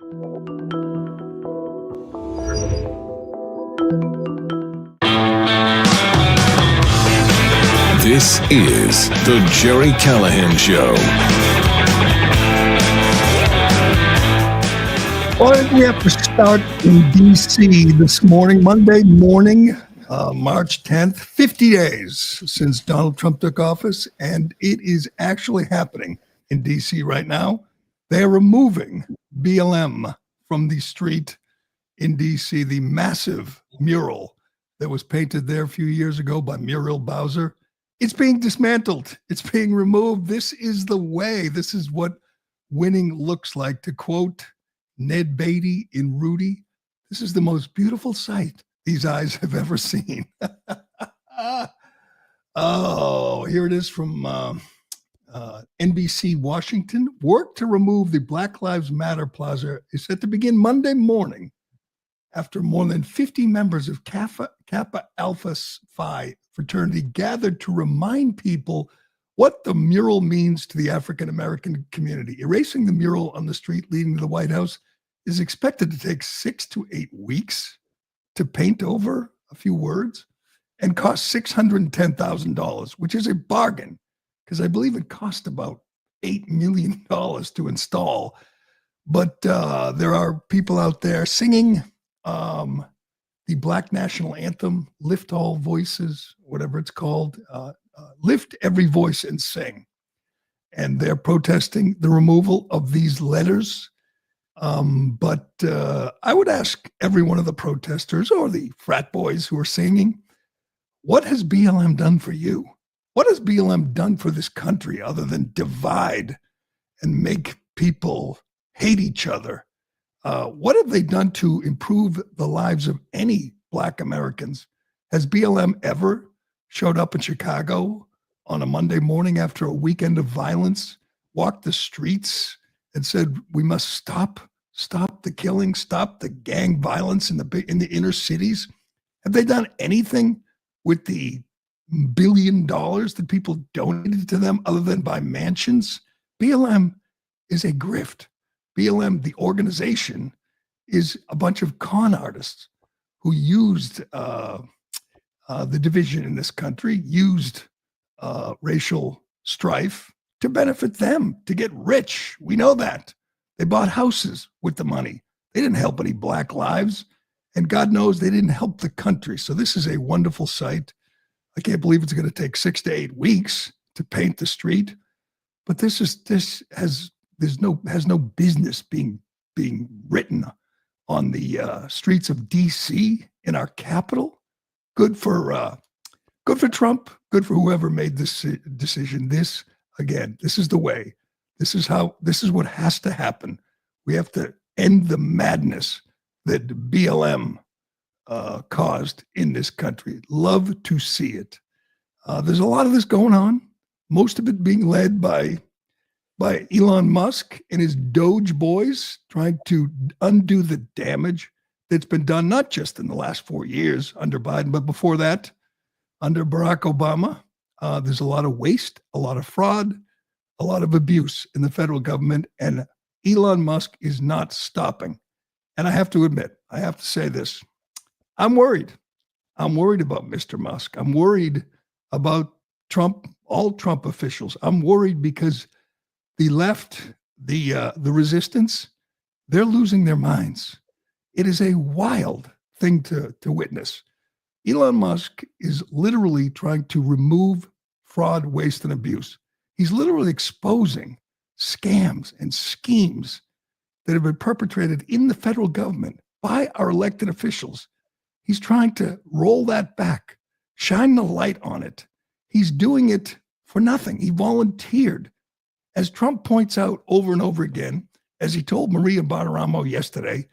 This is the Gerry Callahan Show. Well, we have to start in D.C. this morning, Monday morning, March 10th, 50 days since Donald Trump took office, and it is actually happening in D.C. right now. They are removing BLM from the street in D.C., the massive mural that was painted there a few years ago by Muriel Bowser. It's being dismantled. It's being removed. This is the way. This is what winning looks like. To quote Ned Beatty in Rudy, this is the most beautiful sight these eyes have ever seen. Oh, here it is from NBC Washington. Work to remove the Black Lives Matter plaza is set to begin Monday morning after more than 50 members of Kappa Alpha Phi fraternity gathered to remind people what the mural means to the African American community. Erasing the mural on the street leading to the White House is expected to take 6 to 8 weeks to paint over a few words and cost $610,000, which is a bargain because I believe it cost about $8 million to install. But there are people out there singing the Black National Anthem, Lift All Voices, whatever it's called, Lift Every Voice and Sing. And they're protesting the removal of these letters. But I would ask every one of the protesters or the frat boys who are singing, what has BLM done for you? What has BLM done for this country other than divide and make people hate each other? What have they done to improve the lives of any Black Americans? Has BLM ever showed up in Chicago on a Monday morning after a weekend of violence, walked the streets and said, we must stop the killing, stop the gang violence in the inner cities? Have they done anything with the $1 billion that people donated to them other than buy mansions? BLM is a grift. BLM, the organization, is a bunch of con artists who used the division in this country, used racial strife to benefit them, to get rich. We know that. They bought houses with the money. They didn't help any Black lives, and God knows they didn't help the country. So this is a wonderful sight. I can't believe it's going to take 6 to 8 weeks to paint the street, but this has no business being written on the streets of D.C. in our capital. Good for Trump. Good for whoever made this decision. This is the way. This is what has to happen. We have to end the madness that BLM caused in this country. Love to see it. There's a lot of this going on. Most of it being led by Elon Musk and his Doge boys, trying to undo the damage that's been done, not just in the last 4 years under Biden, but before that, under Barack Obama. There's a lot of waste, a lot of fraud, a lot of abuse in the federal government, and Elon Musk is not stopping. And I have to admit, I have to say this. I'm worried. I'm worried about Mr. Musk. I'm worried about Trump, all Trump officials. I'm worried because the left, the resistance, they're losing their minds. It is a wild thing to witness. Elon Musk is literally trying to remove fraud, waste, and abuse. He's literally exposing scams and schemes that have been perpetrated in the federal government by our elected officials. He's trying to roll that back, shine the light on it. He's doing it for nothing. He volunteered. As Trump points out over and over again, as he told Maria Bartiromo yesterday,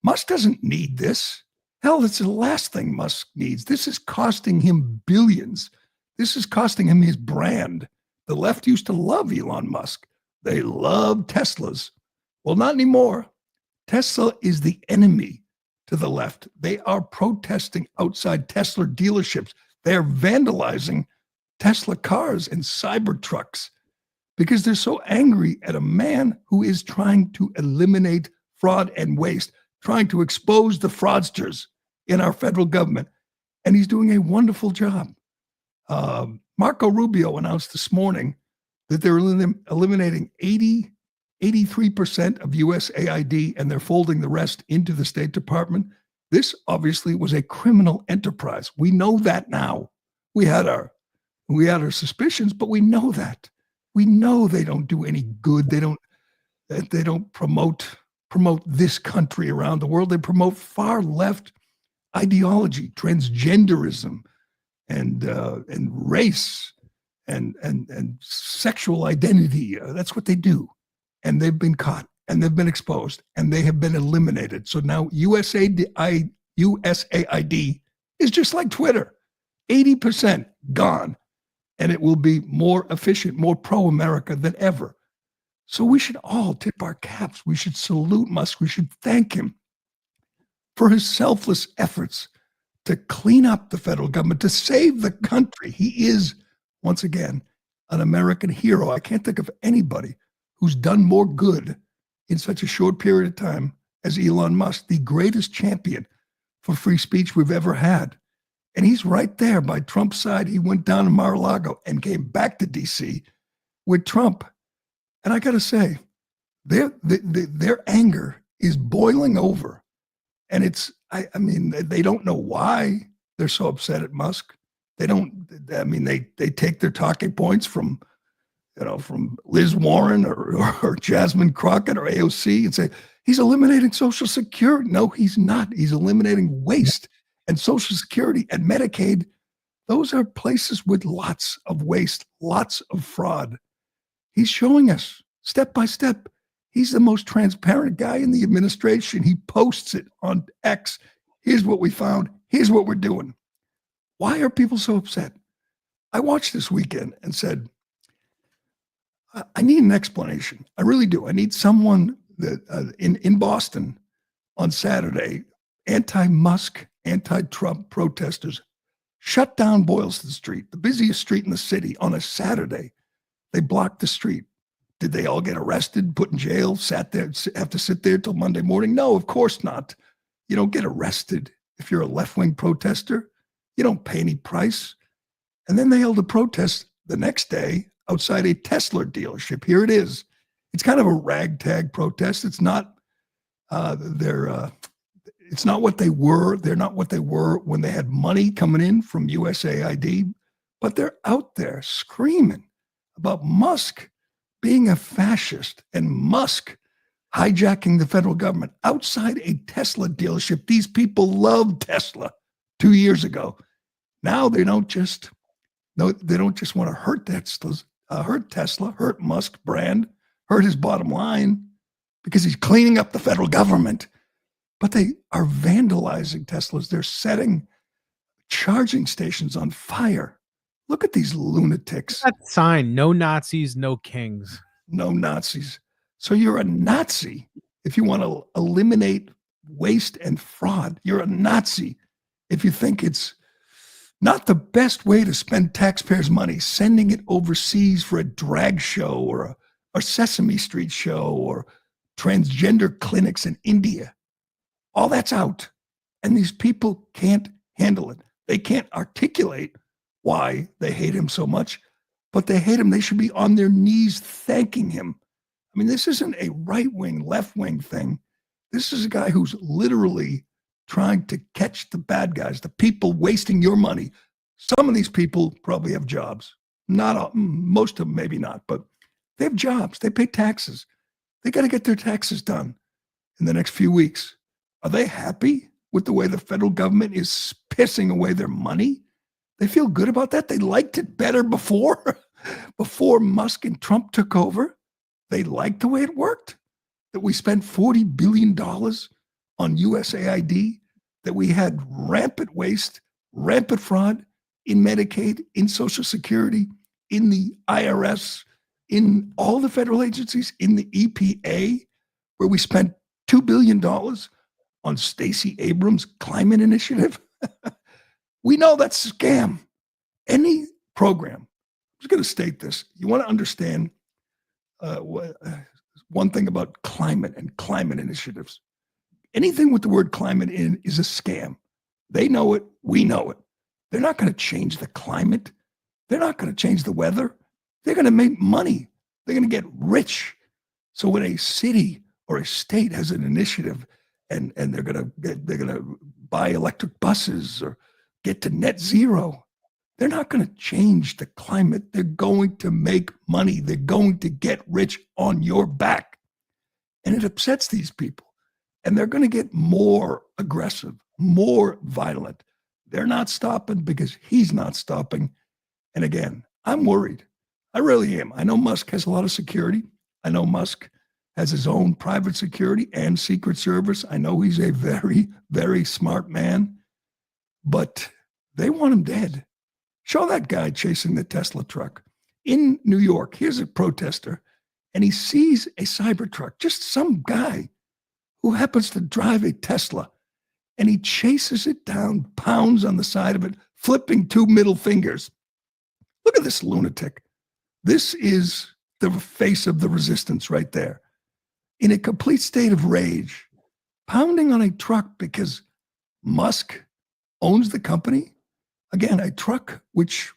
Musk doesn't need this. Hell, that's the last thing Musk needs. This is costing him billions. This is costing him his brand. The left used to love Elon Musk. They loved Teslas. Well, not anymore. Tesla is the enemy to the left. They are protesting outside Tesla dealerships. They're vandalizing Tesla cars and Cybertrucks because they're so angry at a man who is trying to eliminate fraud, and waste, trying to expose the fraudsters in our federal government. And he's doing a wonderful job. Marco Rubio announced this morning that they're eliminating 83% of USAID, and they're folding the rest into the State Department. This obviously was a criminal enterprise. We know that now. We had our suspicions, but we know that. We know they don't do any good. They don't promote this country around the world. They promote far left ideology, transgenderism, and race, and sexual identity. That's what they do. And they've been caught, and they've been exposed, and they have been eliminated. So now USAID is just like Twitter, 80% gone, and it will be more efficient, more pro-America than ever. So we should all tip our caps. We should salute Musk. We should thank him for his selfless efforts to clean up the federal government, to save the country. He is, once again, an American hero. I can't think of anybody who's done more good in such a short period of time as Elon Musk, the greatest champion for free speech we've ever had. And he's right there by Trump's side. He went down to Mar-a-Lago and came back to D.C. with Trump. And I got to say, their anger is boiling over. And I mean, they don't know why they're so upset at Musk. They take their talking points from Liz Warren or Jasmine Crockett or AOC and say, he's eliminating Social Security. No, he's not. He's eliminating waste. And Social Security and Medicaid, those are places with lots of waste, lots of fraud. He's showing us step by step. He's the most transparent guy in the administration. He posts it on X. Here's what we found. Here's what we're doing. Why are people so upset? I watched this weekend and said, I need an explanation. I really do. I need someone that in Boston on Saturday, anti-Musk, anti-Trump protesters shut down Boylston Street, the busiest street in the city, on a Saturday. They blocked the street. Did they all get arrested, put in jail, sat there, have to sit there till Monday morning? No, of course not. You don't get arrested if you're a left-wing protester. You don't pay any price. And then they held a protest the next day outside a Tesla dealership. Here it is. It's kind of a ragtag protest. It's not it's not what they were. They're not what they were when they had money coming in from USAID, but they're out there screaming about Musk being a fascist and Musk hijacking the federal government outside a Tesla dealership. These people loved Tesla 2 years ago. Now they don't just want to hurt Tesla, hurt Musk brand, hurt his bottom line because he's cleaning up the federal government. But they are vandalizing Teslas. They're setting charging stations on fire. Look at these lunatics. That sign, no Nazis, no kings. No Nazis. So you're a Nazi if you want to eliminate waste and fraud. You're a Nazi if you think it's not the best way to spend taxpayers' money, sending it overseas for a drag show or a Sesame Street show or transgender clinics in India. All that's out. And these people can't handle it. They can't articulate why they hate him so much, but they hate him. They should be on their knees thanking him. I mean, this isn't a right-wing, left-wing thing. This is a guy who's literally trying to catch the bad guys, the people wasting your money. Some of these people probably have jobs. Not all, most of them, maybe not, but they have jobs. They pay taxes. They got to get their taxes done in the next few weeks. Are they happy with the way the federal government is pissing away their money? They feel good about that. They liked it better before Musk and Trump took over. They liked the way it worked, that we spent $40 billion on USAID, that we had rampant waste, rampant fraud in Medicaid, in Social Security, in the IRS, in all the federal agencies, in the EPA, where we spent $2 billion on Stacey Abrams' climate initiative. We know that's a scam. Any program, I'm just going to state this. You want to understand one thing about climate and climate initiatives. Anything with the word climate in is a scam. They know it. We know it. They're not going to change the climate. They're not going to change the weather. They're going to make money. They're going to get rich. So when a city or a state has an initiative and they're going to buy electric buses or get to net zero, they're not going to change the climate. They're going to make money. They're going to get rich on your back. And it upsets these people. And they're going to get more aggressive, more violent. They're not stopping because he's not stopping. And again, I'm worried. I really am. I know Musk has a lot of security. I know Musk has his own private security and Secret Service. I know he's a very, very smart man. But they want him dead. Show that guy chasing the Tesla truck. In New York, here's a protester, and he sees a Cybertruck, just some guy who happens to drive a Tesla, and he chases it down, pounds on the side of it, flipping two middle fingers. Look at this lunatic. This is the face of the resistance right there. In a complete state of rage, pounding on a truck because Musk owns the company. Again, a truck which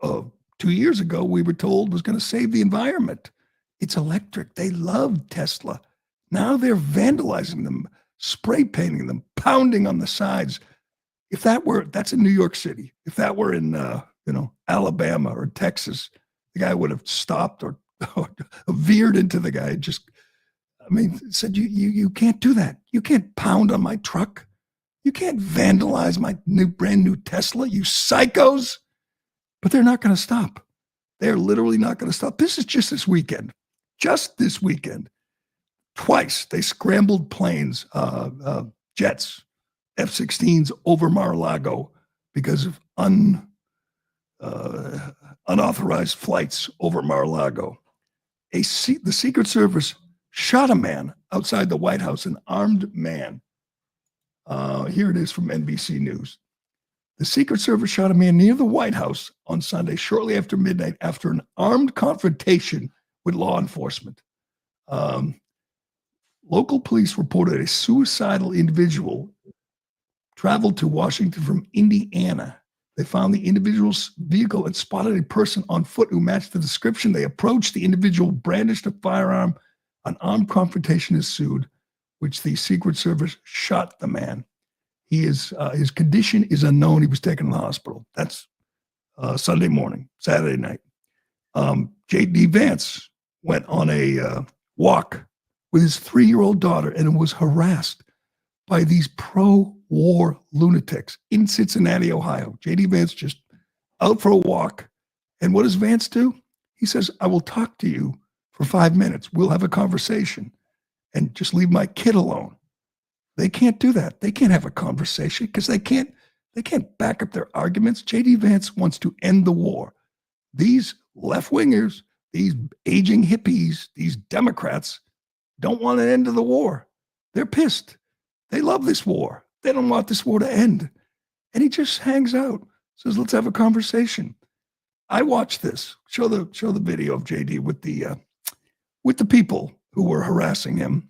2 years ago we were told was going to save the environment. It's electric. They love Tesla. Now they're vandalizing them, spray painting them, pounding on the sides. That's in New York City. If that were in Alabama or Texas, the guy would have stopped or veered into the guy. Said you can't do that. You can't pound on my truck. You can't vandalize my brand new Tesla, you psychos. But they're not going to stop. They're literally not going to stop. This is just this weekend. Just this weekend. Twice they scrambled planes, jets, F-16s over Mar-a-Lago because of unauthorized flights over Mar-a-Lago. The Secret Service shot a man outside the White House, an armed man. Here it is from NBC News. The Secret Service shot a man near the White House on Sunday, shortly after midnight, after an armed confrontation with law enforcement. Local police reported a suicidal individual traveled to Washington from Indiana. They found the individual's vehicle and spotted a person on foot who matched the description. They approached the individual, brandished a firearm. An armed confrontation ensued, which the Secret Service shot the man. His condition is unknown. He was taken to the hospital. That's Sunday morning, Saturday night. J.D. Vance went on a walk with his 3-year-old daughter and was harassed by these pro-war lunatics in Cincinnati, Ohio. J.D. Vance just out for a walk. And what does Vance do? He says, I will talk to you for 5 minutes. We'll have a conversation and just leave my kid alone. They can't do that. They can't have a conversation because they can't back up their arguments. J.D. Vance wants to end the war. These left-wingers, these aging hippies, these Democrats don't want an end to the war. They're pissed. They love this war. They don't want this war to end. And he just hangs out, says, let's have a conversation. I watched this. Show the video of JD with the people who were harassing him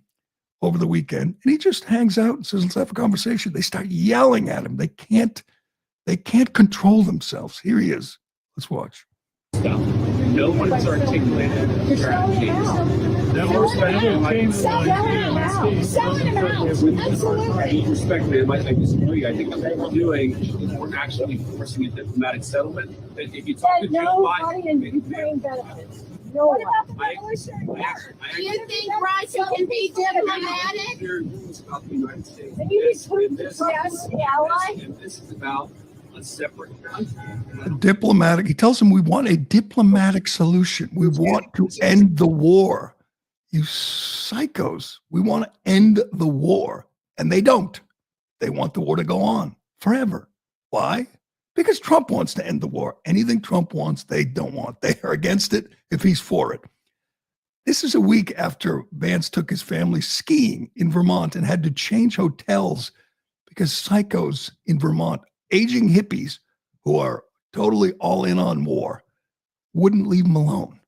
over the weekend. And he just hangs out and says, let's have a conversation. They start yelling at him. They can't control themselves. Here he is. Let's watch. No one's articulated strategies. Absolutely. Respectfully, I disagree. I think that what we're doing, we're actually forcing a diplomatic settlement. If you talk to Joe Biden, in Ukraine benefits. No, what about the revolution? Do you think Russia can be diplomatic? About the United States. Can you exclude this ally? This is about a separate country. A diplomatic. He tells him we want a diplomatic solution. We want to end the war. You psychos. We want to end the war. And they don't. They want the war to go on forever. Why? Because Trump wants to end the war. Anything Trump wants, they don't want. They are against it if he's for it. This is a week after Vance took his family skiing in Vermont and had to change hotels because psychos in Vermont, aging hippies who are totally all in on war, wouldn't leave him alone.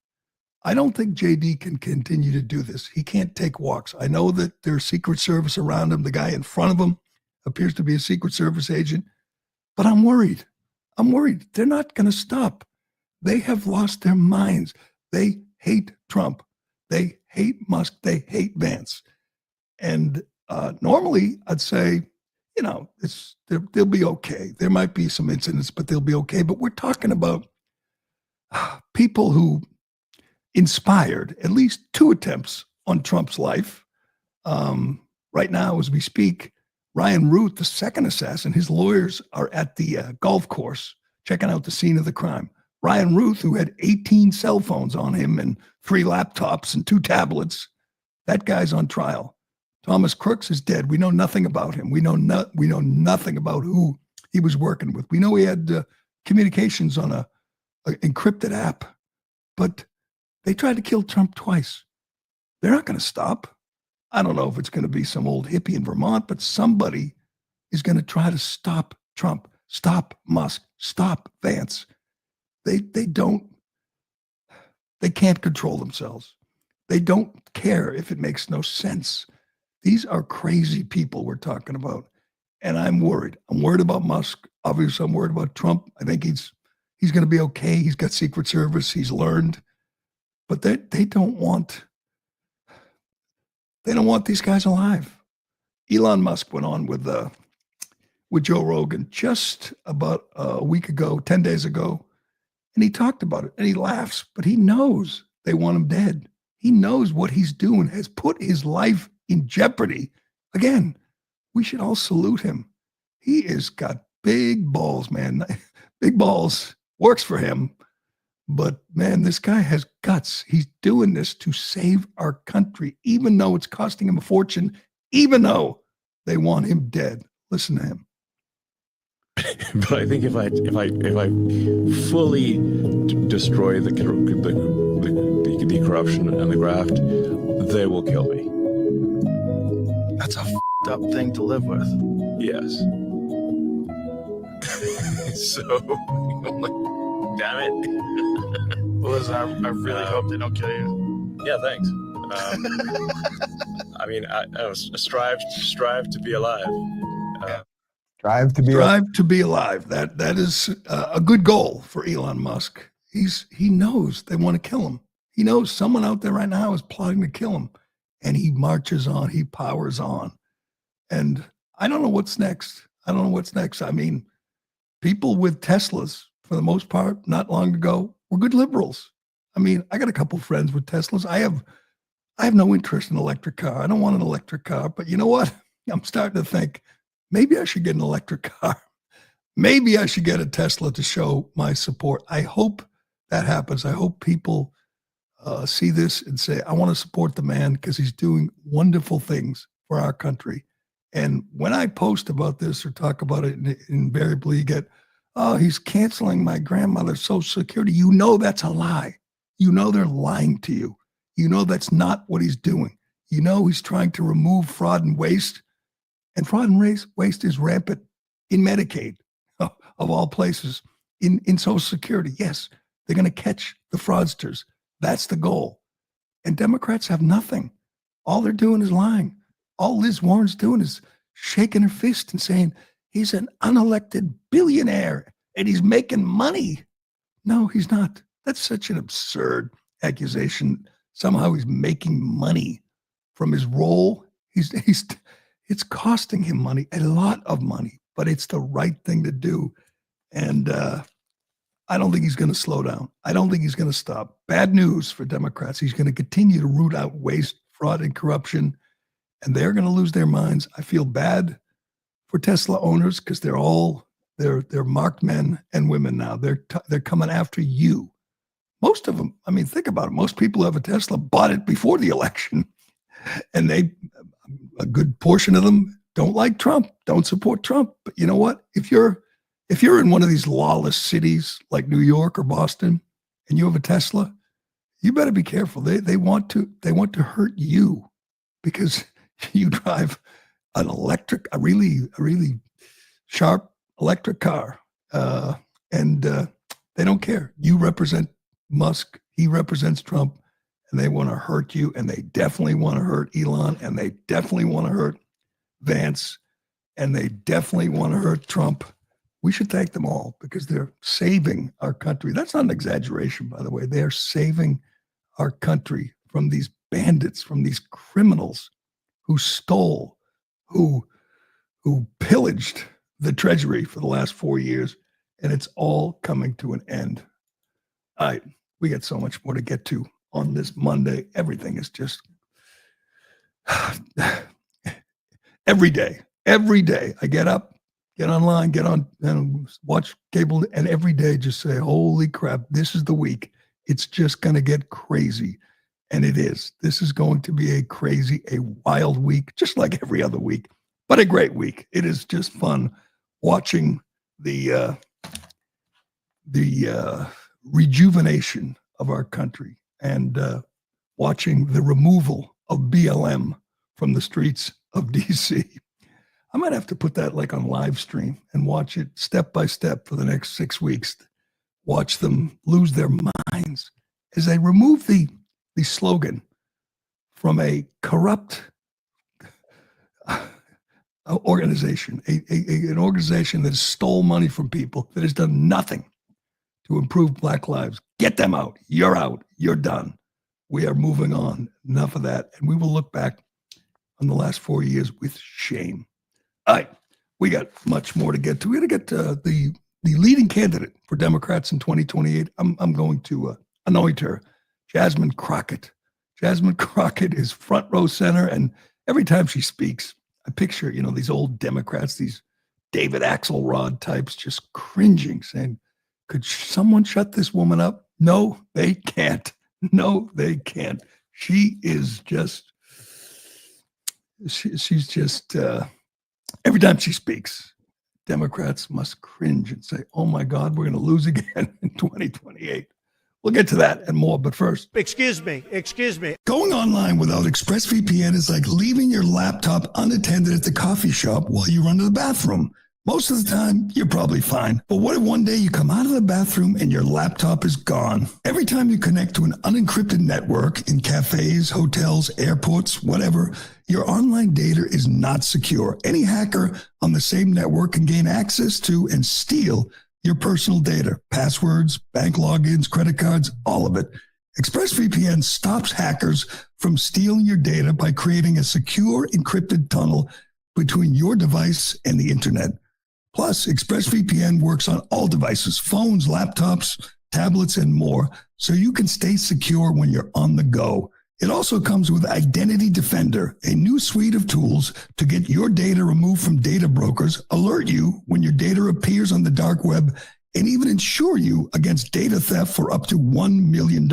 I don't think JD can continue to do this. He can't take walks. I know that there's Secret Service around him. The guy in front of him appears to be a Secret Service agent, but I'm worried. I'm worried. They're not going to stop. They have lost their minds. They hate Trump. They hate Musk. They hate Vance. And normally I'd say, you know, they'll be okay. There might be some incidents, but they'll be okay. But we're talking about people who inspired at least 2 attempts on Trump's life. Right now, as we speak, Ryan Ruth, the second assassin, his lawyers are at the golf course checking out the scene of the crime. Ryan Ruth, who had 18 cell phones on him and 3 laptops and 2 tablets, that guy's on trial. Thomas Crooks is dead. We know nothing about him. We know nothing about who he was working with. We know he had communications on a encrypted app, but they tried to kill Trump twice. They're not going to stop. I don't know if it's going to be some old hippie in Vermont, but somebody is going to try to stop Trump, stop Musk, stop Vance. They can't control themselves. They don't care if it makes no sense. These are crazy people we're talking about. And I'm worried. I'm worried about Musk. Obviously, I'm worried about Trump. I think he's going to be okay. He's got Secret Service. He's learned. But they don't want these guys alive. Elon Musk went on with Joe Rogan just about a week ago, 10 days ago, and he talked about it, and he laughs, but he knows they want him dead. He knows what he's doing has put his life in jeopardy. Again, we should all salute him. He has got big balls, man. Big balls. Works for him. But man, this guy has guts. He's doing this to save our country, even though it's costing him a fortune, even though they want him dead. Listen to him. But I think if I fully destroy the corruption and the graft, they will kill me. That's a f***ed up thing to live with. Yes. So, I'm like, damn it. Liz, I really hope they don't kill you. Yeah, thanks. I mean, I strive to be alive. Strive to be alive. That is a good goal for Elon Musk. He knows they want to kill him. He knows someone out there right now is plotting to kill him, and he marches on. He powers on, and I don't know what's next. I mean, people with Teslas, for the most part, not long ago, were good liberals. I mean, I got a couple friends with Teslas. I have no interest in an electric car. I don't want an electric car, but you know what? I'm starting to think maybe I should get an electric car. Maybe I should get a Tesla to show my support. I hope that happens. I hope people see this and say, I want to support the man because he's doing wonderful things for our country. And when I post about this or talk about it, invariably you get, oh, he's canceling my grandmother's Social Security. You know that's a lie. You know they're lying to you. You know that's not what he's doing. You know he's trying to remove fraud and waste. And fraud and waste is rampant in Medicaid, of all places, in Social Security. Yes, they're going to catch the fraudsters. That's the goal. And Democrats have nothing. All they're doing is lying. All Liz Warren's doing is shaking her fist and saying, he's an unelected billionaire and he's making money. No, he's not. That's such an absurd accusation. Somehow he's making money from his role. It's costing him money, a lot of money, but it's the right thing to do. And I don't think he's going to slow down. I don't think he's going to stop. Bad news for Democrats. He's going to continue to root out waste, fraud, and corruption, and they're going to lose their minds. I feel bad for Tesla owners because they're marked men and women now. They're coming after you. Most of them, I mean, think about it. Most people who have a Tesla bought it before the election, and a good portion of them don't like Trump, don't support Trump. But you know what? If you're in one of these lawless cities like New York or Boston, and you have a Tesla, you better be careful. They want to hurt you because you drive an electric, a really sharp electric car, and they don't care. You represent Musk, he represents Trump, and they want to hurt you, and they definitely want to hurt Elon, and they definitely want to hurt Vance, and they definitely want to hurt Trump. We should thank them all because they're saving our country. That's not an exaggeration, by the way. They are saving our country from these bandits, from these criminals who stole, who pillaged the treasury for the last 4 years, and it's all coming to an end. All right, we got so much more to get to on this Monday. Everything is just every day I get up, get online, get on and watch cable, and every day just say, holy crap, this is the week. It's just going to get crazy. And it is. This is going to be a wild week, just like every other week, but a great week. It is just fun watching the rejuvenation of our country and watching the removal of BLM from the streets of DC. I might have to put that like on live stream and watch it step by step for the next 6 weeks. Watch them lose their minds as they remove the slogan from a corrupt organization, an organization that stole money from people, that has done nothing to improve Black lives. Get them out. You're out. You're done. We are moving on. Enough of that. And we will look back on the last 4 years with shame. All right. We got much more to get to. We're going to get to the leading candidate for Democrats in 2028. I'm going to anoint her, Jasmine Crockett. Jasmine Crockett is front row center, and every time she speaks, I picture, these old Democrats, these David Axelrod types just cringing, saying, could someone shut this woman up? No, they can't. No, they can't. She is just, she's just, every time she speaks, Democrats must cringe and say, oh my God, we're going to lose again in 2028. We'll get to that and more, but first. Excuse me. Going online without ExpressVPN is like leaving your laptop unattended at the coffee shop while you run to the bathroom. Most of the time, you're probably fine. But what if one day you come out of the bathroom and your laptop is gone? Every time you connect to an unencrypted network in cafes, hotels, airports, whatever, your online data is not secure. Any hacker on the same network can gain access to and steal your personal data, passwords, bank logins, credit cards, all of it. ExpressVPN stops hackers from stealing your data by creating a secure encrypted tunnel between your device and the internet. Plus, ExpressVPN works on all devices, phones, laptops, tablets, and more, so you can stay secure when you're on the go. It also comes with Identity Defender, a new suite of tools to get your data removed from data brokers, alert you when your data appears on the dark web, and even insure you against data theft for up to $1 million.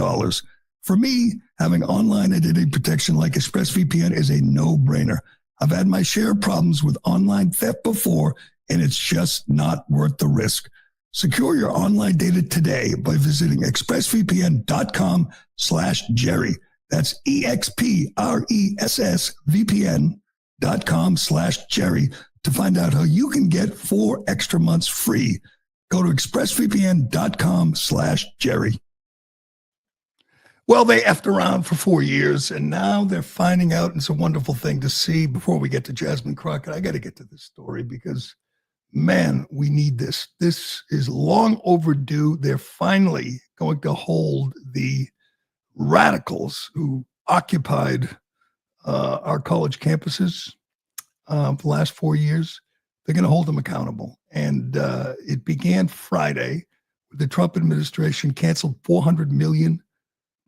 For me, having online identity protection like ExpressVPN is a no-brainer. I've had my share of problems with online theft before, and it's just not worth the risk. Secure your online data today by visiting expressvpn.com/Gerry. That's expressvpn.com/Gerry to find out how you can get 4 extra months free. Go to expressvpn.com/Gerry. Well, they effed around for 4 years, and now they're finding out, and it's a wonderful thing to see. Before we get to Jasmine Crockett, I got to get to this story because, man, we need this. This is long overdue. They're finally going to hold the radicals who occupied our college campuses for the last 4 years. They're going to hold them accountable. And it began Friday. The Trump administration canceled $400 million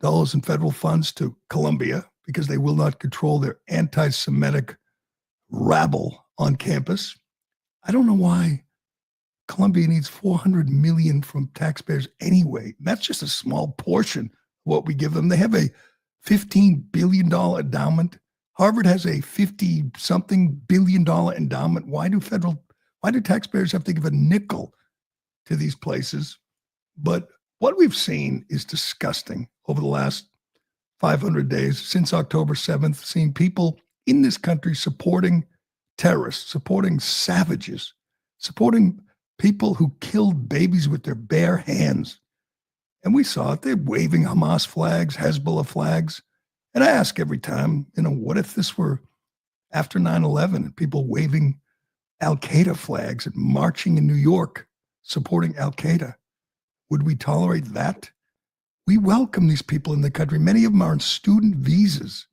in federal funds to Columbia because they will not control their anti-Semitic rabble on campus. I don't know why Columbia needs $400 million from taxpayers anyway. That's just a small portion of what we give them. They have a $15 billion endowment. Harvard has a 50-something billion dollar endowment. Why do taxpayers have to give a nickel to these places? But what we've seen is disgusting over the last 500 days since October 7th, seeing people in this country supporting terrorists, supporting savages, supporting people who killed babies with their bare hands. And we saw it. They're waving Hamas flags, Hezbollah flags. And I ask every time, what if this were after 9/11 and people waving Al-Qaeda flags and marching in New York supporting Al-Qaeda? Would we tolerate that? We welcome these people in the country. Many of them are on student visas.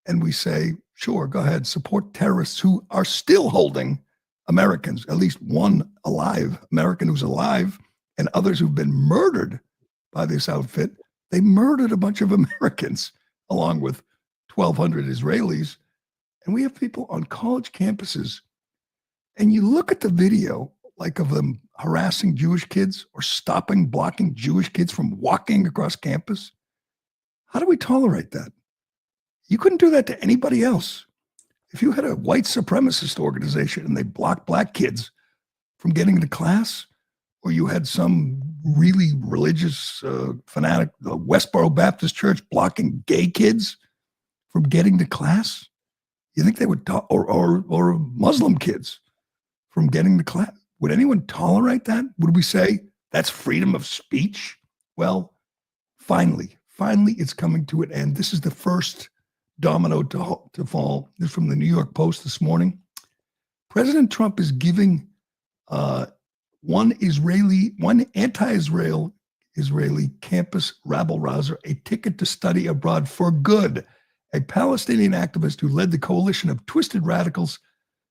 And we say, sure, go ahead, support terrorists who are still holding Americans, at least one alive American who's alive, and others who've been murdered by this outfit. They murdered a bunch of Americans along with 1,200 Israelis. And we have people on college campuses. And you look at the video, like of them harassing Jewish kids or blocking Jewish kids from walking across campus. How do we tolerate that? You couldn't do that to anybody else. If you had a white supremacist organization and they blocked black kids from getting into class, or you had some really religious fanatic, the Westboro Baptist Church blocking gay kids from getting to class, you think they would, or Muslim kids from getting to class? Would anyone tolerate that? Would we say that's freedom of speech? Well, finally, it's coming to an end. This is the first domino to fall. This is from the New York Post this morning. President Trump is giving one anti-Israeli campus rabble-rouser a ticket to study abroad for good. A Palestinian activist who led the coalition of twisted radicals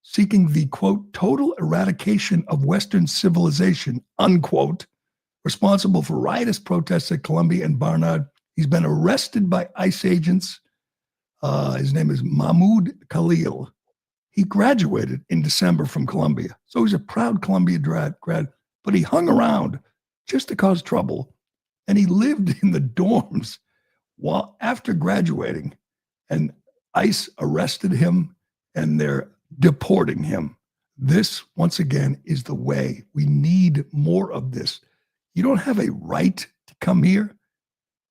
seeking the, quote, total eradication of Western civilization, unquote, responsible for riotous protests at Columbia and Barnard. He's been arrested by ICE agents. His name is Mahmoud Khalil. He graduated in December from Columbia. So he's a proud Columbia grad, but he hung around just to cause trouble. And he lived in the dorms after graduating. And ICE arrested him and they're deporting him. This, once again, is the way. We need more of this. You don't have a right to come here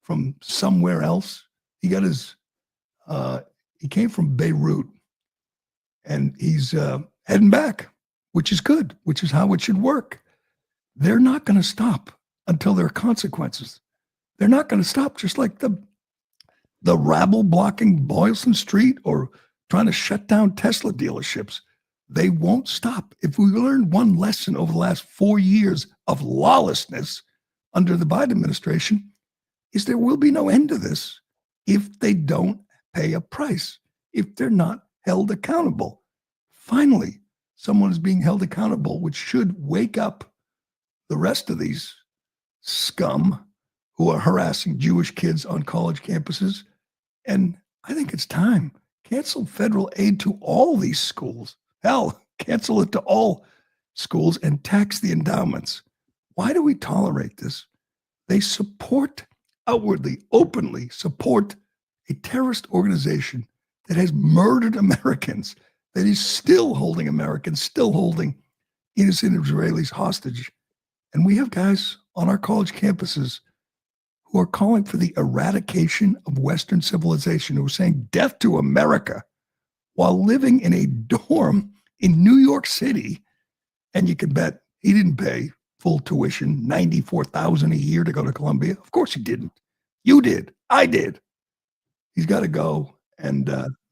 from somewhere else. He came from Beirut and he's heading back, which is good, which is how it should work. They're not going to stop until there are consequences. They're not going to stop, just like the rabble blocking Boylston Street or trying to shut down Tesla dealerships. They won't stop. If we learned one lesson over the last 4 years of lawlessness under the Biden administration, is there will be no end to this if they don't pay a price, if they're not held accountable. Finally, someone is being held accountable, which should wake up the rest of these scum who are harassing Jewish kids on college campuses. And I think it's time. Cancel federal aid to all these schools. Hell, cancel it to all schools and tax the endowments. Why do we tolerate this? They outwardly, openly support a terrorist organization that has murdered Americans, that is still holding Americans, still holding innocent Israelis hostage. And we have guys on our college campuses who are calling for the eradication of Western civilization, who are saying death to America while living in a dorm in New York City. And you can bet he didn't pay full tuition, $94,000 a year to go to Columbia. Of course he didn't. You did. I did. He's got to go. And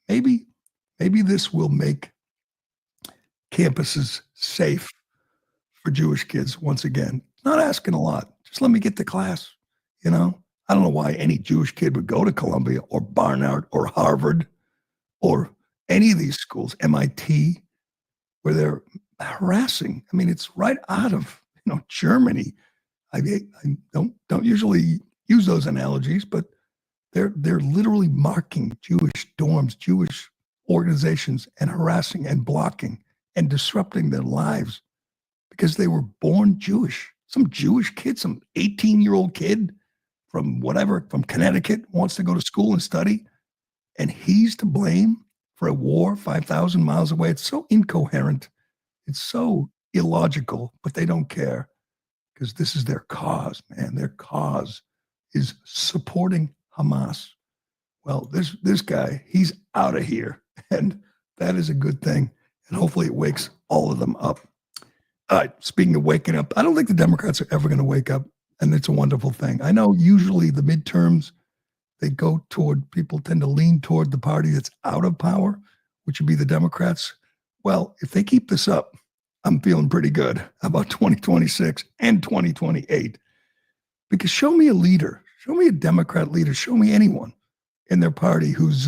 maybe this will make campuses safe for Jewish kids once again. Not asking a lot. Just let me get to class. I don't know why any Jewish kid would go to Columbia or Barnard or Harvard or any of these schools, MIT, where they're harassing. I mean, it's right out of Germany. I don't usually use those analogies, but they're literally marking Jewish dorms, Jewish organizations, and harassing and blocking and disrupting their lives because they were born Jewish. Some Jewish kid, some 18-year-old kid from Connecticut wants to go to school and study, and he's to blame for a war 5,000 miles away. It's so incoherent. It's so illogical, but they don't care because this is their cause, man. Their cause is supporting Hamas. Well, this guy, he's out of here, and that is a good thing, and hopefully it wakes all of them up. All right, speaking of waking up, I don't think the Democrats are ever going to wake up. and it's a wonderful thing. I know usually the midterms, people tend to lean toward the party that's out of power, which would be the Democrats. Well, if they keep this up, I'm feeling pretty good about 2026 and 2028. Because show me a leader, show me a Democrat leader, show me anyone in their party who's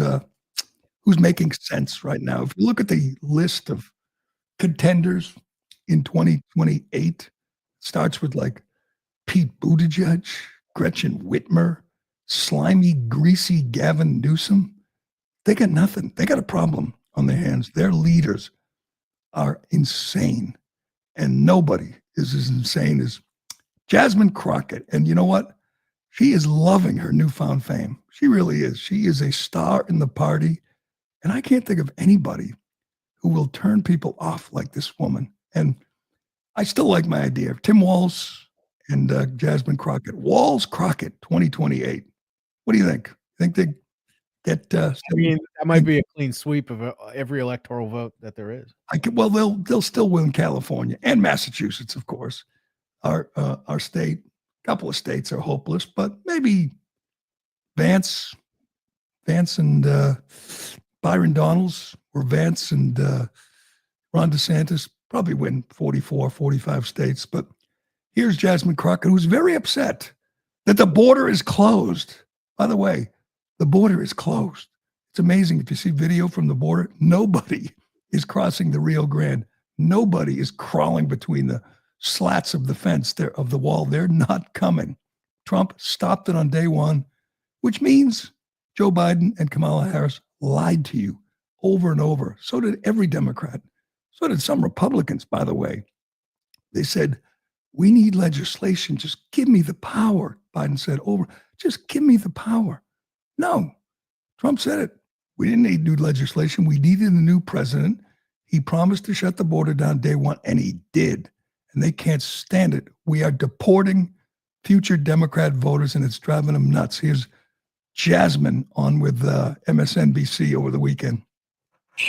making sense right now. If you look at the list of contenders in 2028, starts with like Pete Buttigieg, Gretchen Whitmer, slimy, greasy Gavin Newsom. They got nothing. They got a problem on their hands. Their leaders are insane, and nobody is as insane as Jasmine Crockett. And you know what? She is loving her newfound fame. She really is. She is a star in the party. And I can't think of anybody who will turn people off like this woman. And I still like my idea of Tim Walz and Jasmine Crockett. Walz Crockett 2028. What do you think? Think they get? I mean, that might be a clean sweep of every electoral vote that there is. Well, they'll still win California and Massachusetts, of course. Our state, a couple of states are hopeless, but maybe Vance and Byron Donalds, or Vance and Ron DeSantis probably win 44, 45 states. But here's Jasmine Crockett, who's very upset that the border is closed. By the way, the border is closed. It's amazing. If you see video from the border, nobody is crossing the Rio Grande. Nobody is crawling between the slats of the fence of the wall. They're not coming. Trump stopped it on day one, which means Joe Biden and Kamala Harris lied to you over and over. So did every Democrat. So did some Republicans, by the way. They said, we need legislation. Just give me the power. Biden said just give me the power. No, Trump said it. We didn't need new legislation. We needed a new president. He promised to shut the border down day one, and he did. And they can't stand it. We are deporting future Democrat voters, and it's driving them nuts. Here's Jasmine on with MSNBC over the weekend.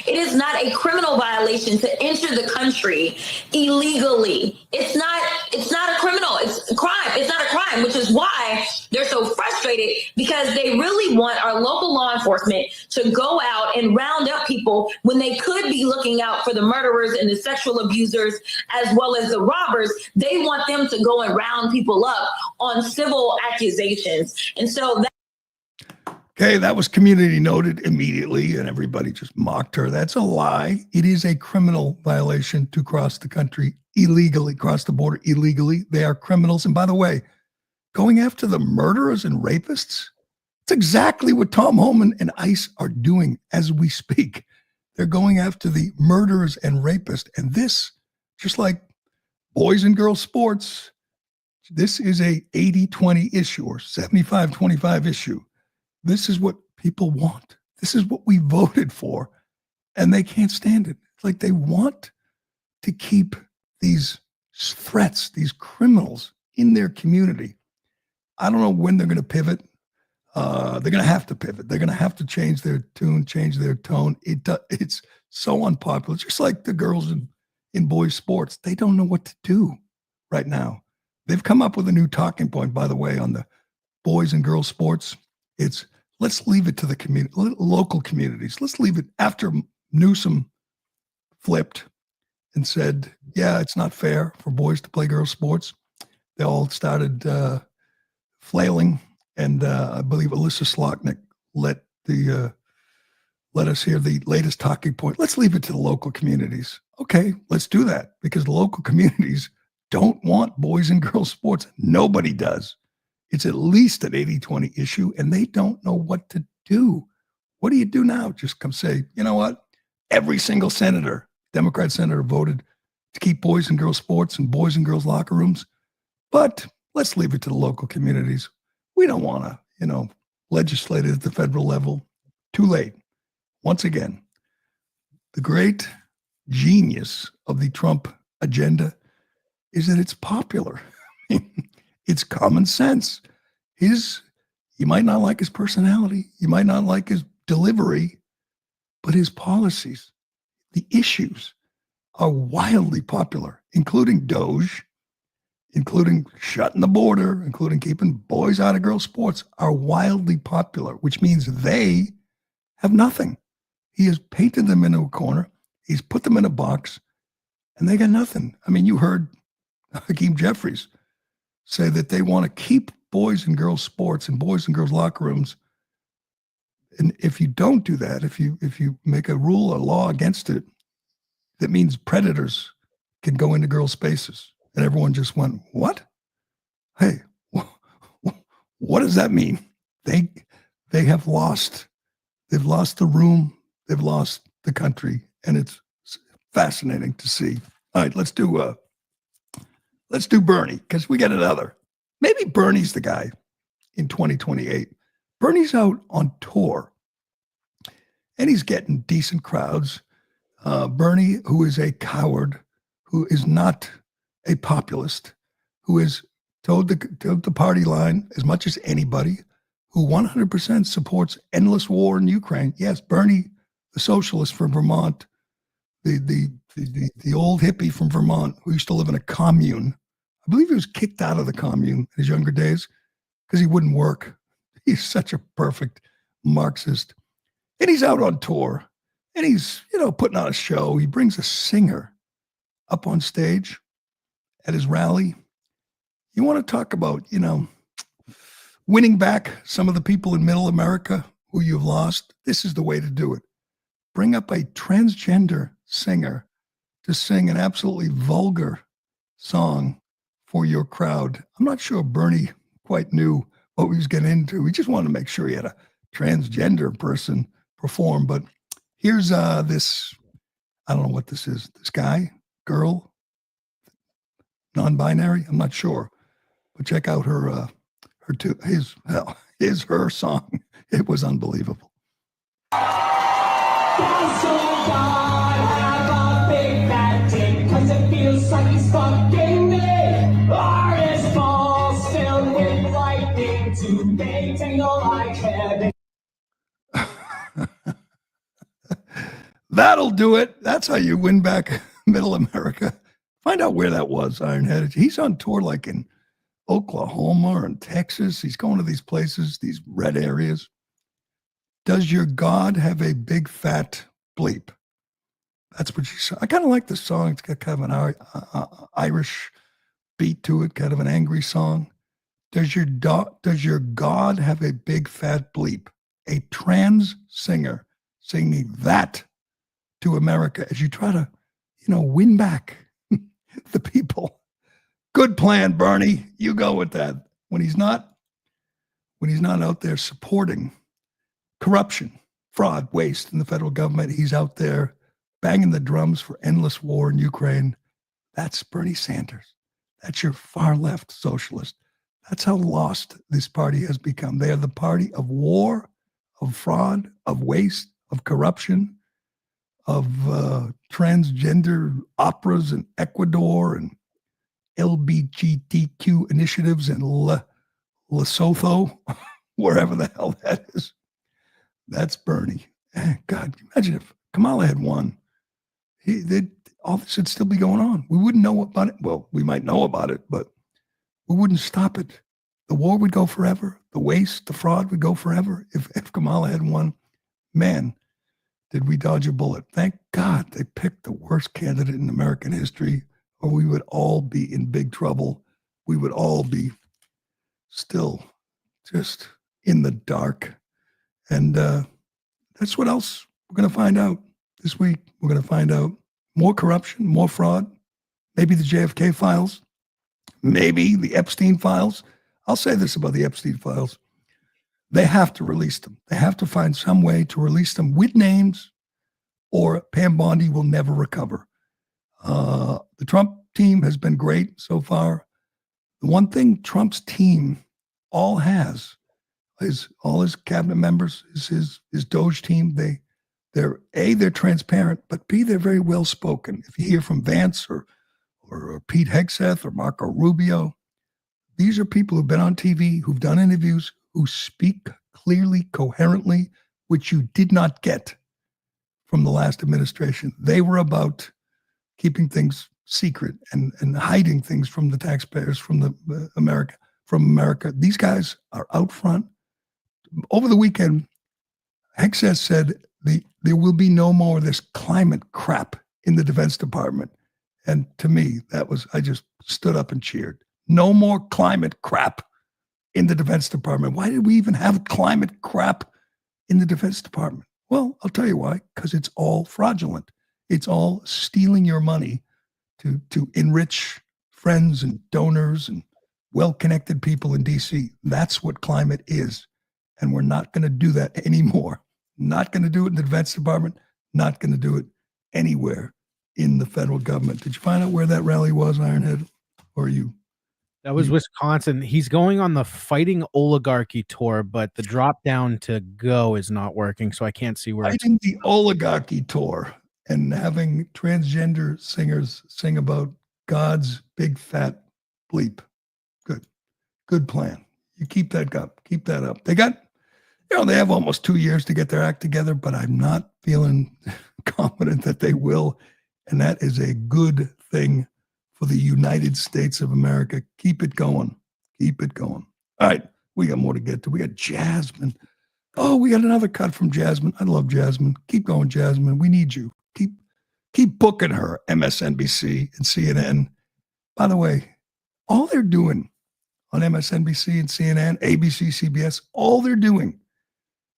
It is not a criminal violation to enter the country illegally. It's not a criminal. It's a crime. It's not a crime, which is why they're so frustrated, because they really want our local law enforcement to go out and round up people when they could be looking out for the murderers and the sexual abusers as well as the robbers. They want them to go and round people up on civil accusations. And so Okay, that was community noted immediately, and everybody just mocked her. That's a lie. It is a criminal violation to cross the country illegally, cross the border illegally. They are criminals. And by the way, going after the murderers and rapists, it's exactly what Tom Homan and ICE are doing as we speak. They're going after the murderers and rapists. And this, just like boys and girls sports, this is a 80-20 issue or 75-25 issue. This is what people want. This is what we voted for, and they can't stand it. It's like they want to keep these threats, these criminals in their community. I don't know when they're going to pivot. They're going to have to pivot. They're going to have to change their tune, change their tone. It's so unpopular. Just like the girls in boys sports, they don't know what to do right now. They've come up with a new talking point, by the way, on the boys and girls sports. It's let's leave it to the community, local communities. Let's leave it after Newsom flipped and said, yeah, it's not fair for boys to play girls sports. They all started flailing. And I believe Alyssa Slotnick let us hear the latest talking point. Let's leave it to the local communities. Okay, let's do that, because the local communities don't want boys and girls sports. Nobody does. It's at least an 80-20 issue, and they don't know what to do. What do you do now? Just come say, you know what? Every single senator, Democrat senator, voted to keep boys and girls sports and boys and girls locker rooms. But let's leave it to the local communities. We don't want to, legislate it at the federal level. Too late. Once again, the great genius of the Trump agenda is that it's popular. It's common sense. You might not like his personality. You might not like his delivery, but his policies, the issues are wildly popular, including Doge, including shutting the border, including keeping boys out of girls' sports, are wildly popular, which means they have nothing. He has painted them into a corner. He's put them in a box, and they got nothing. I mean, you heard Hakeem Jeffries say that they want to keep boys and girls sports and boys and girls locker rooms. And if you don't do that, if you make a rule or law against it, that means predators can go into girls' spaces. And everyone just went, what? Hey, what does that mean? They have lost. They've lost the room. They've lost the country. And it's fascinating to see. All right, let's do Bernie, because we got another. Maybe Bernie's the guy in 2028. Bernie's out on tour, and he's getting decent crowds. Bernie, who is a coward, who is not a populist, who is told the party line as much as anybody, who 100% supports endless war in Ukraine. Yes, Bernie, the socialist from Vermont, the old hippie from Vermont who used to live in a commune. I believe he was kicked out of the commune in his younger days because he wouldn't work. He's such a perfect Marxist. And he's out on tour, and he's, putting on a show. He brings a singer up on stage at his rally. You want to talk about, winning back some of the people in middle America who you've lost? This is the way to do it. Bring up a transgender singer to sing an absolutely vulgar song for your crowd. I'm not sure Bernie quite knew what he was getting into. He just wanted to make sure he had a transgender person perform. But here's this, I don't know what this is. This guy, girl, non-binary, I'm not sure. But check out her song. It was unbelievable. That'll do it. That's how you win back middle America. Find out where that was, Ironhead. He's on tour like in Oklahoma or in Texas. He's going to these places, these red areas. Does your God have a big fat bleep? That's what she said. I kind of like the song. It's got kind of an Irish beat to it, kind of an angry song. Does your God have a big fat bleep? A trans singer singing that to America as you try to, win back the people. Good plan, Bernie. You go with that. When he's not out there supporting corruption, fraud, waste in the federal government, he's out there banging the drums for endless war in Ukraine. That's Bernie Sanders. That's your far left socialist. That's how lost this party has become. They are the party of war, of fraud, of waste, of corruption, of transgender operas in Ecuador and LGBTQ initiatives in Lesotho, wherever the hell that is. That's Bernie. God, imagine if Kamala had won. All this would still be going on. We wouldn't know about it. Well, we might know about it, but we wouldn't stop it. The war would go forever. The waste, the fraud would go forever if Kamala had won. Man, did we dodge a bullet. Thank God they picked the worst candidate in American history, or we would all be in big trouble. We would all be still just in the dark. And that's what else we're going to find out this week. We're going to find out more corruption, more fraud, maybe the JFK files, maybe the Epstein files. I'll say this about the Epstein files. They have to release them. They have to find some way to release them with names, or Pam Bondi will never recover. The Trump team has been great so far. The one thing Trump's team all has is all his cabinet members, is his Doge team. They're transparent, but B, they're very well spoken. If you hear from Vance or Pete Hegseth or Marco Rubio, these are people who've been on TV, who've done interviews, who speak clearly, coherently, which you did not get from the last administration. They were about keeping things secret and hiding things from the taxpayers, from America. These guys are out front. Over the weekend, Hexas said there will be no more of this climate crap in the Defense Department. And to me, I just stood up and cheered. No more climate crap in the Defense Department. Why did we even have climate crap in the Defense Department? Well, I'll tell you why, because it's all fraudulent. It's all stealing your money to enrich friends and donors and well-connected people in DC. That's what climate is. And we're not going to do that anymore. Not going to do it in the Defense Department, not going to do it anywhere in the federal government. Did you find out where that rally was, Ironhead? Or you? That was Wisconsin. He's going on the Fighting Oligarchy tour, but the drop down to go is not working, so I can't see where Fighting the Oligarchy tour and having transgender singers sing about God's big fat bleep. Good plan. You keep that up. Keep that up. They have almost 2 years to get their act together, but I'm not feeling confident that they will. And that is a good thing for the United States of America. Keep it going. Keep it going. All right. We got more to get to. We got Jasmine. Oh, we got another cut from Jasmine. I love Jasmine. Keep going, Jasmine. We need you. Keep booking her, MSNBC and CNN. By the way, all they're doing on MSNBC and CNN, ABC, CBS, all they're doing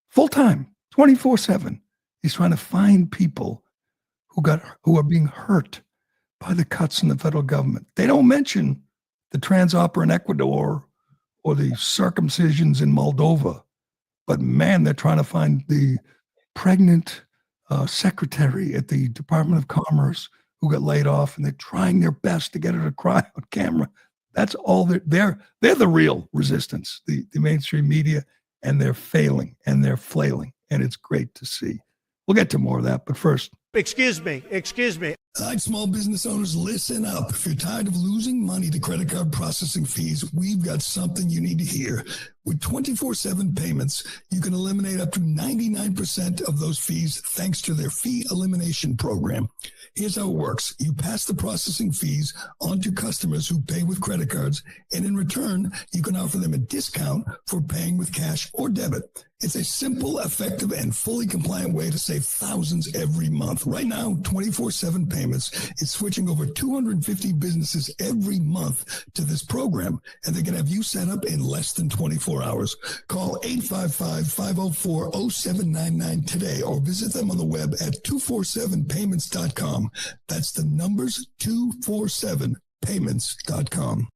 full-time, 24/7, is trying to find people who are being hurt by the cuts in the federal government. They don't mention the trans opera in Ecuador or the circumcisions in Moldova, but man, they're trying to find the pregnant secretary at the Department of Commerce who got laid off, and they're trying their best to get her to cry on camera. That's all they're the real resistance, the mainstream media, and they're failing and they're flailing, and it's great to see. We'll get to more of that, but first. Excuse me. All right, small business owners, listen up. If you're tired of losing money to credit card processing fees, we've got something you need to hear. With 24/7 payments, you can eliminate up to 99% of those fees thanks to their fee elimination program. Here's how it works. You pass the processing fees on to customers who pay with credit cards, and in return, you can offer them a discount for paying with cash or debit. It's a simple, effective, and fully compliant way to save thousands every month. Right now, 24/7 payments is switching over 250 businesses every month to this program, and they can have you set up in less than 24 hours. Call 855-504-0799 today or visit them on the web at 247payments.com. That's the numbers 247payments.com.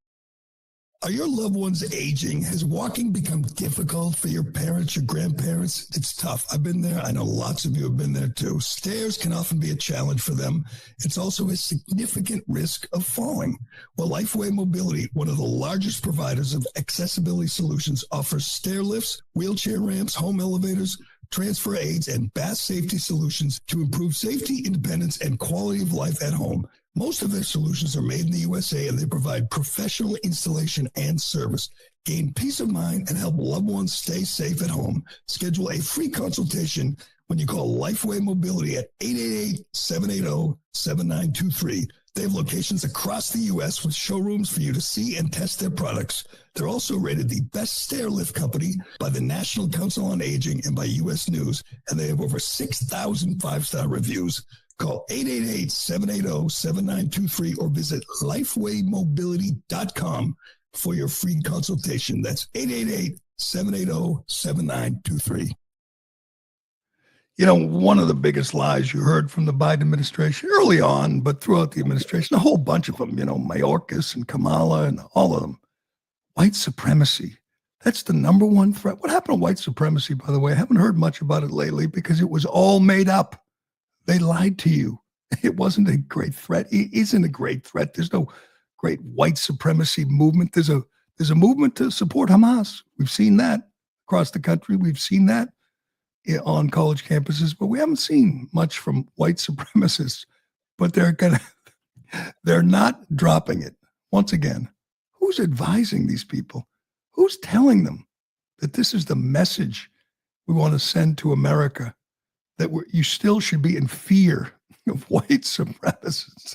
Are your loved ones aging? Has walking become difficult for your parents, your grandparents? It's tough. I've been there. I know lots of you have been there too. Stairs can often be a challenge for them. It's also a significant risk of falling. Well, Lifeway Mobility, one of the largest providers of accessibility solutions, offers stair lifts, wheelchair ramps, home elevators, transfer aids, and bath safety solutions to improve safety, independence, and quality of life at home. Most of their solutions are made in the USA, and they provide professional installation and service. Gain peace of mind and help loved ones stay safe at home. Schedule a free consultation when you call Lifeway Mobility at 888-780-7923. They have locations across the U.S. with showrooms for you to see and test their products. They're also rated the best stair lift company by the National Council on Aging and by U.S. News, and they have over 6,000 five-star reviews. Call 888-780-7923 or visit lifewaymobility.com for your free consultation. That's 888-780-7923. You know, one of the biggest lies you heard from the Biden administration early on, but throughout the administration, a whole bunch of them, you know, Mayorkas and Kamala and all of them, white supremacy. That's the number one threat. What happened to white supremacy, by the way? I haven't heard much about it lately because it was all made up. They lied to you. It wasn't a great threat. It isn't a great threat. There's no great white supremacy movement. There's a movement to support Hamas. We've seen that across the country. We've seen that on college campuses, but we haven't seen much from white supremacists. But they're not dropping it. Once again, who's advising these people? Who's telling them that this is the message we want to send to America? That you still should be in fear of white supremacists.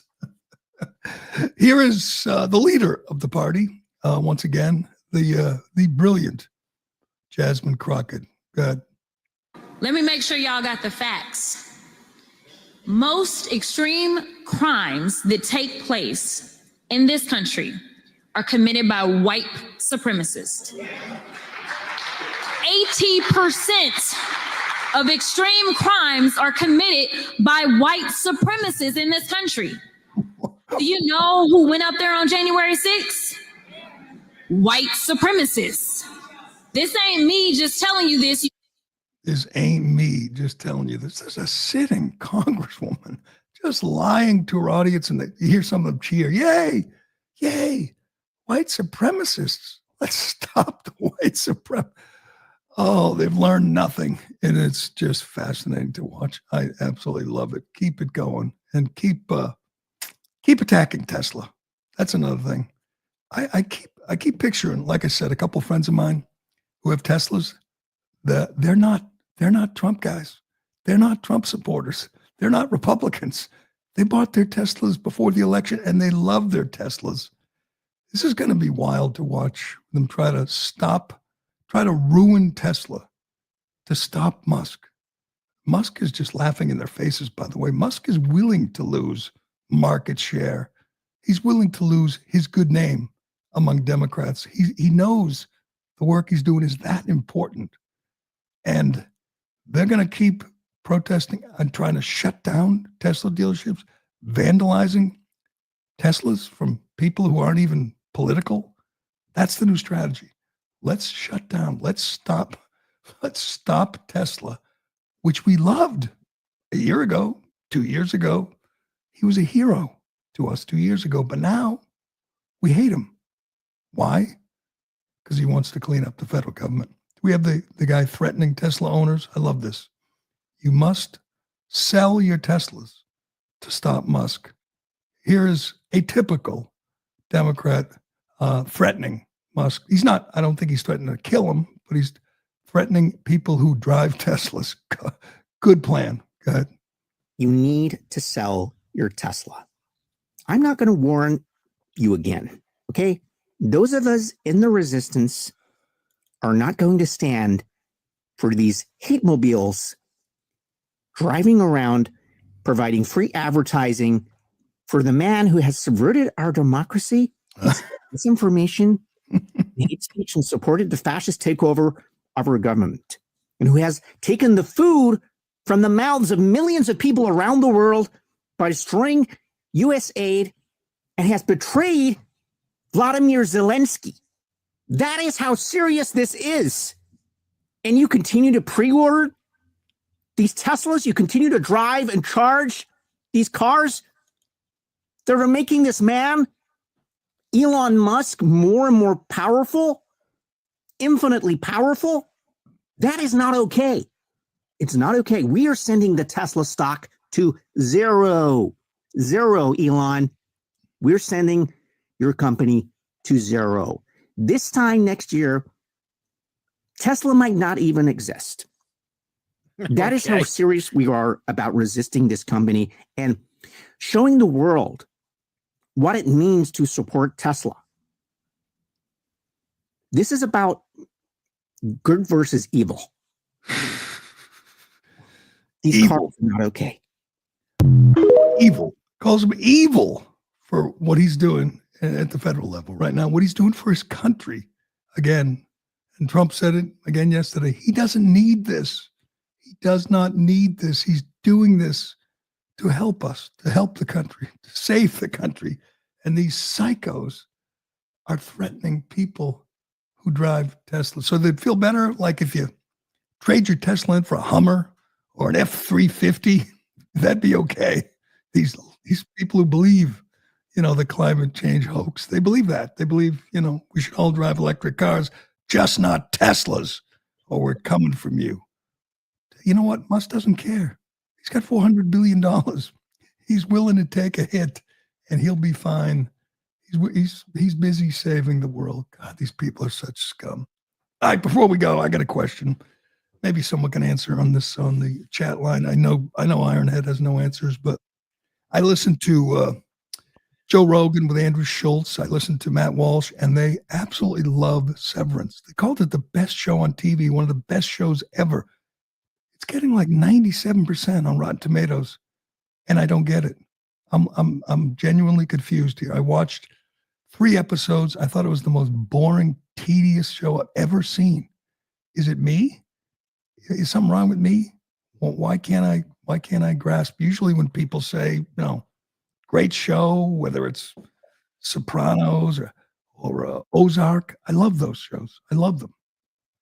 Here is the leader of the party, once again, the brilliant Jasmine Crockett. Go ahead. Let me make sure y'all got the facts. Most extreme crimes that take place in this country are committed by white supremacists. 80% of extreme crimes are committed by white supremacists in this country. Do you know who went up there on January 6th? White supremacists. This ain't me just telling you this. This ain't me just telling you this. There's a sitting congresswoman just lying to her audience, and you hear some of them cheer. Yay, yay, white supremacists. Let's stop the white supremacists. Oh, they've learned nothing, and it's just fascinating to watch. I absolutely love it. Keep it going, and keep attacking Tesla. That's another thing. I keep picturing, like I said, a couple friends of mine who have Teslas. They're not Trump guys. They're not Trump supporters. They're not Republicans. They bought their Teslas before the election, and they love their Teslas. This is going to be wild to watch them try to ruin Tesla to stop Musk. Musk is just laughing in their faces, by the way. Musk is willing to lose market share. He's willing to lose his good name among Democrats. He knows the work he's doing is that important. And they're going to keep protesting and trying to shut down Tesla dealerships, vandalizing Teslas from people who aren't even political. That's the new strategy. Let's shut down. Let's stop Tesla, which we loved a year ago, 2 years ago. He was a hero to us 2 years ago, but now we hate him. Why? Because he wants to clean up the federal government. We have the guy threatening Tesla owners. I love this. You must sell your Teslas to stop Musk. Here is a typical Democrat threatening Musk. I don't think he's threatening to kill him, but he's threatening people who drive Teslas. Good plan. Go ahead. You need to sell your Tesla. I'm not going to warn you again, okay? Those of us in the resistance are not going to stand for these hate mobiles driving around, providing free advertising for the man who has subverted our democracy, misinformation, hate speech, and supported the fascist takeover of our government, and who has taken the food from the mouths of millions of people around the world by destroying U.S. aid, and has betrayed Vladimir Zelensky. That is how serious this is. And you continue to pre-order these Teslas, you continue to drive and charge these cars that are making this man, Elon Musk, more and more powerful, infinitely powerful. That is not okay. It's not okay. We are sending the Tesla stock to zero. Zero, Elon. We're sending your company to zero. This time next year, Tesla might not even exist. That is how serious we are about resisting this company and showing the world what it means to support Tesla. This is about good versus evil. These cars are not okay. Evil. Calls him evil for what he's doing at the federal level right now, what he's doing for his country. Again, and Trump said it again yesterday, he doesn't need this. He does not need this. He's doing this to help us, to help the country, to save the country. And these psychos are threatening people who drive Tesla. So they'd feel better, like if you trade your Tesla in for a Hummer or an F-350, that'd be okay. These people who believe, the climate change hoax, they believe that. They believe, we should all drive electric cars, just not Teslas, or we're coming from you. You know what? Musk doesn't care. He's got $400 billion. He's willing to take a hit, and he'll be fine. He's busy saving the world. God, these people are such scum. All right, before we go, I got a question. Maybe someone can answer on the chat line. I know Ironhead has no answers, but I listened to Joe Rogan with Andrew Schultz. I listened to Matt Walsh, and they absolutely love Severance. They called it the best show on TV, one of the best shows ever. It's getting like 97% on Rotten Tomatoes, and I don't get it. I'm genuinely confused here. I watched 3 episodes. I thought it was the most boring, tedious show I've ever seen. Is it me? Is something wrong with me? Well, why can't I grasp? Usually when people say, great show, whether it's Sopranos or Ozark, I love those shows. I love them.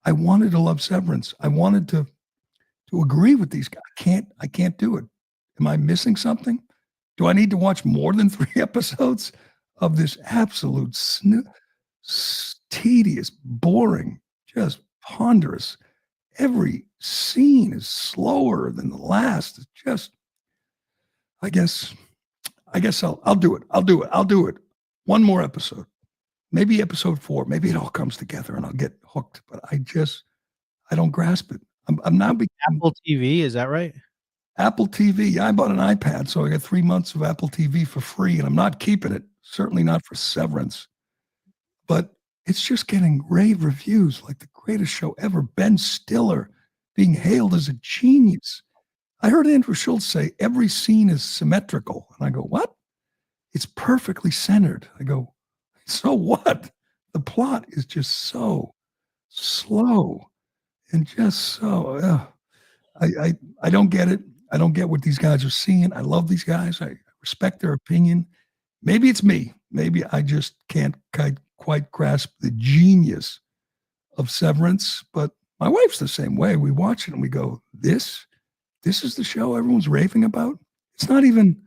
I wanted to love Severance. I wanted to agree with these guys. I can't do it. Am I missing something? Do I need to watch more than 3 episodes of this absolute tedious, boring, just ponderous? Every scene is slower than the last. It's just, I guess I'll do it. I'll do it. One more episode, maybe episode 4. Maybe it all comes together and I'll get hooked. But I don't grasp it. I'm now Apple TV. Is that right? Apple TV. Yeah, I bought an iPad, so I got 3 months of Apple TV for free, and I'm not keeping it. Certainly not for Severance. But it's just getting rave reviews like the greatest show ever. Ben Stiller being hailed as a genius. I heard Andrew Schultz say every scene is symmetrical. And I go, what? It's perfectly centered. I go, so what? The plot is just so slow and just so, I don't get it. I don't get what these guys are seeing. I love these guys. I respect their opinion. Maybe it's me. Maybe I just can't quite grasp the genius of Severance. But my wife's the same way. We watch it and we go, this is the show everyone's raving about. It's not even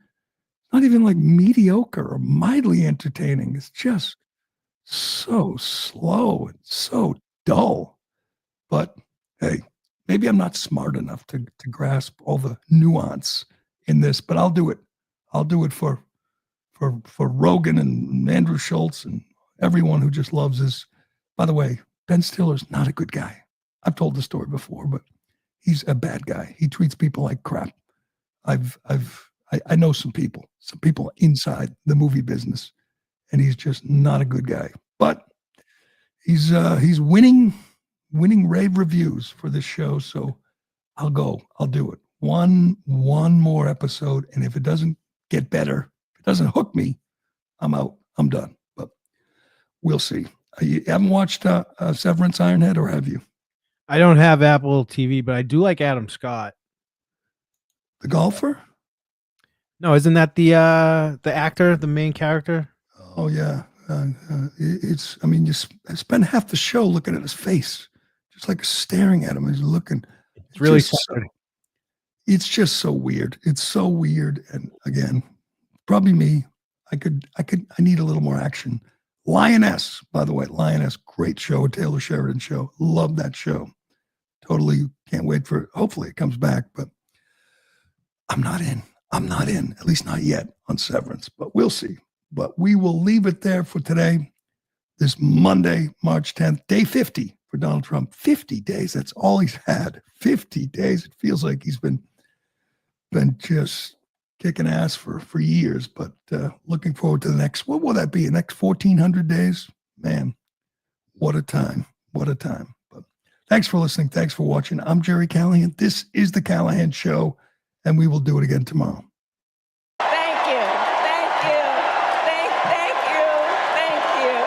like mediocre or mildly entertaining. It's just so slow and so dull. But hey, maybe I'm not smart enough to grasp all the nuance in this, but I'll do it. I'll do it for Rogan and Andrew Schultz and everyone who just loves this. By the way, Ben Stiller's not a good guy. I've told the story before, but he's a bad guy. He treats people like crap. I know some people inside the movie business, and he's just not a good guy. But he's winning rave reviews for this show, so I'll do it. One more episode, and if it doesn't get better, if it doesn't hook me, I'm out. I'm done. But we'll see. You haven't watched Severance, Ironhead, or have you? I don't have Apple TV, but I do like Adam Scott. The golfer? No, isn't that the actor, the main character? Oh yeah. You spend half the show looking at his face, just like staring at him. He's looking. It's really it's just so weird. It's so weird. And again, probably me. I need a little more action. Lioness, by the way, Lioness, great show, a Taylor Sheridan show. Love that show. Totally can't wait for it. Hopefully it comes back, but I'm not in, at least not yet on Severance, but we'll see. But we will leave it there for today. This Monday, March 10th, day 50 for Donald Trump. 50 days. That's all he's had. 50 days. It feels like he's been just kicking ass for years, but looking forward to the next, what will that be? The next 1,400 days? Man, what a time. What a time. But thanks for listening. Thanks for watching. I'm Gerry Callahan. This is The Callahan Show, and we will do it again tomorrow. Thank you. Thank you. Thank you. Thank you.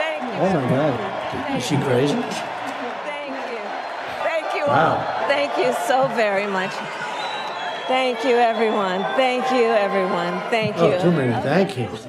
Thank you. Oh my God. Is she crazy? Thank you. Thank you. Wow. Thank you so very much. Thank you, everyone. Thank you, everyone. Thank you. Oh, too many thank yous.